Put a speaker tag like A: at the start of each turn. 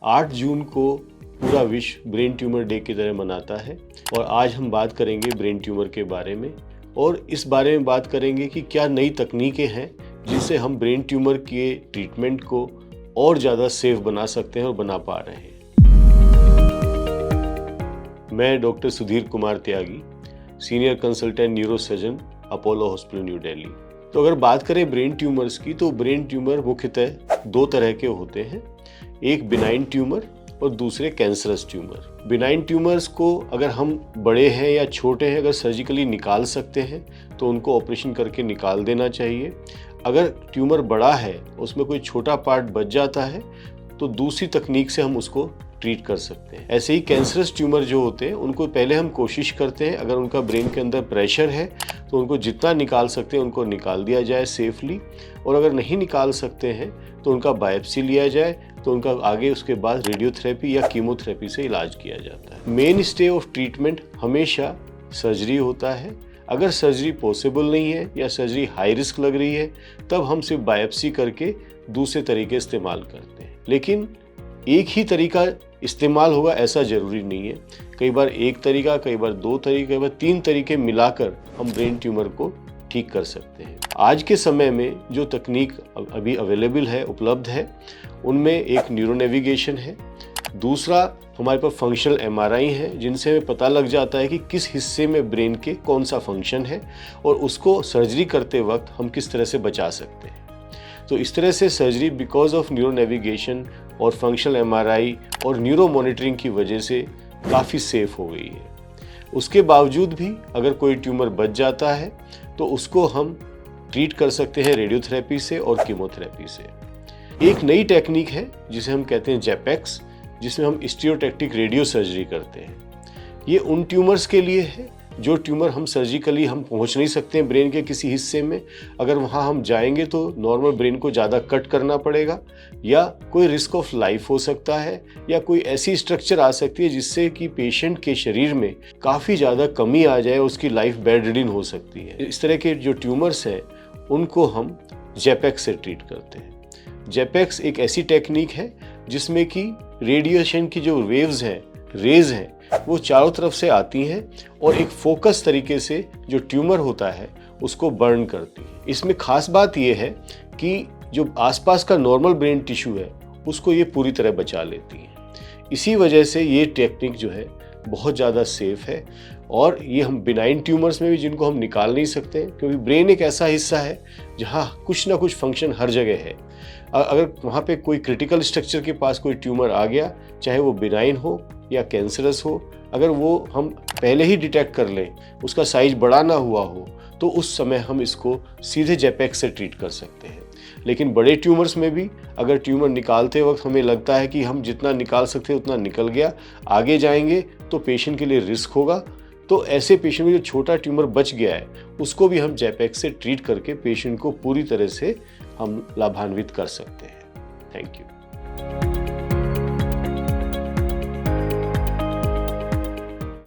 A: 8 जून को पूरा विश्व ब्रेन ट्यूमर डे की तरह मनाता है और आज हम बात करेंगे ब्रेन ट्यूमर के बारे में और इस बारे में बात करेंगे कि क्या नई तकनीकें हैं जिससे हम ब्रेन ट्यूमर के ट्रीटमेंट को और ज़्यादा सेफ बना सकते हैं और बना पा रहे हैं। मैं doctor Sudhir Kumar Tyagi, senior consultant neurosurgeon, Apollo hospital, New Delhi. तो अगर बात करें ब्रेन ट्यूमर्स की, तो ब्रेन ट्यूमर मुख्यतः 2 तरह के होते हैं, एक बिनाइन ट्यूमर और दूसरे कैंसरस ट्यूमर। बिनाइन ट्यूमर्स को अगर हम बड़े हैं या छोटे हैं अगर सर्जिकली निकाल सकते हैं तो उनको ऑपरेशन करके निकाल देना चाहिए। अगर ट्यूमर बड़ा है, उसमें कोई छोटा पार्ट बच जाता है तो दूसरी तकनीक से हम उसको ट्रीट कर सकते हैं। ऐसे ही कैंसरस ट्यूमर जो होते हैं उनको पहले हम कोशिश करते हैं, अगर उनका ब्रेन के अंदर प्रेशर है तो उनको जितना निकाल सकते हैं उनको निकाल दिया जाए सेफली, और अगर नहीं निकाल सकते हैं तो उनका बायोप्सी लिया जाए, तो उनका आगे उसके बाद रेडियोथेरेपी या कीमोथेरेपी से इलाज किया जाता है। मेन स्टे ऑफ ट्रीटमेंट हमेशा सर्जरी होता है। अगर सर्जरी पॉसिबल नहीं है या सर्जरी हाई रिस्क लग रही है तब हम सिर्फ बायोप्सी करके दूसरे तरीके इस्तेमाल करते हैं। लेकिन एक ही तरीका इस्तेमाल होगा ऐसा ज़रूरी नहीं है। कई बार एक तरीका, कई बार 2 तरीके, कई बार 3 तरीके मिलाकर हम ब्रेन ट्यूमर को ठीक कर सकते हैं। आज के समय में जो तकनीक अभी अवेलेबल है, उपलब्ध है, उनमें एक न्यूरो नेविगेशन है, दूसरा हमारे पास फंक्शनल एमआरआई है जिनसे हमें पता लग जाता है कि किस हिस्से में ब्रेन के कौन सा फंक्शन है और उसको सर्जरी करते वक्त हम किस तरह से बचा सकते हैं। तो इस तरह से surgery because of neuro navigation और फंक्शनल एमआरआई और न्यूरो मॉनिटरिंग की वजह से काफ़ी सेफ हो गई है। उसके बावजूद भी अगर कोई ट्यूमर बच जाता है तो उसको हम ट्रीट कर सकते हैं रेडियोथेरेपी से और कीमोथेरेपी से। एक नई टेक्निक है जिसे हम कहते हैं जेपेक्स, जिसमें हम स्टीरियोटैक्टिक रेडियो सर्जरी करते हैं। ये उन ट्यूमर्स के लिए है जो ट्यूमर हम सर्जिकली हम पहुंच नहीं सकते हैं ब्रेन के किसी हिस्से में। अगर वहां हम जाएंगे तो नॉर्मल ब्रेन को ज़्यादा कट करना पड़ेगा या कोई रिस्क ऑफ लाइफ हो सकता है या कोई ऐसी स्ट्रक्चर आ सकती है जिससे कि पेशेंट के शरीर में काफ़ी ज़्यादा कमी आ जाए, उसकी लाइफ बेड रिडन हो सकती है। इस तरह के जो ट्यूमर्स हैं उनको हम जेपेक्स से ट्रीट करते हैं। जेपेक्स एक ऐसी टेक्निक है जिसमें कि रेडिएशन की जो वेव्स हैं, रेज हैं, वो चारों तरफ से आती हैं और एक फोकस तरीके से जो ट्यूमर होता है उसको बर्न करती है। इसमें खास बात ये है कि जो आसपास का नॉर्मल ब्रेन टिश्यू है उसको ये पूरी तरह बचा लेती है। इसी वजह से ये टेक्निक जो है बहुत ज़्यादा सेफ है और ये हम बिनाइन ट्यूमर्स में भी जिनको हम निकाल नहीं सकते हैं, क्योंकि ब्रेन एक ऐसा हिस्सा है जहाँ कुछ ना कुछ फंक्शन हर जगह है। अगर वहाँ पे कोई क्रिटिकल स्ट्रक्चर के पास कोई ट्यूमर आ गया, चाहे वो बिनाइन हो या कैंसरस हो, अगर वो हम पहले ही डिटेक्ट कर लें, उसका साइज बड़ा ना हुआ हो, तो उस समय हम इसको सीधे जेपेक्स से ट्रीट कर सकते हैं। लेकिन बड़े ट्यूमर्स में भी अगर ट्यूमर निकालते वक्त हमें लगता है कि हम जितना निकाल सकते हैं उतना निकल गया, आगे जाएंगे तो पेशेंट के लिए रिस्क होगा, तो ऐसे पेशेंट में जो छोटा ट्यूमर बच गया है उसको भी हम जेपेक्स से ट्रीट करके पेशेंट को पूरी तरह से हम लाभान्वित कर सकते हैं। Thank you.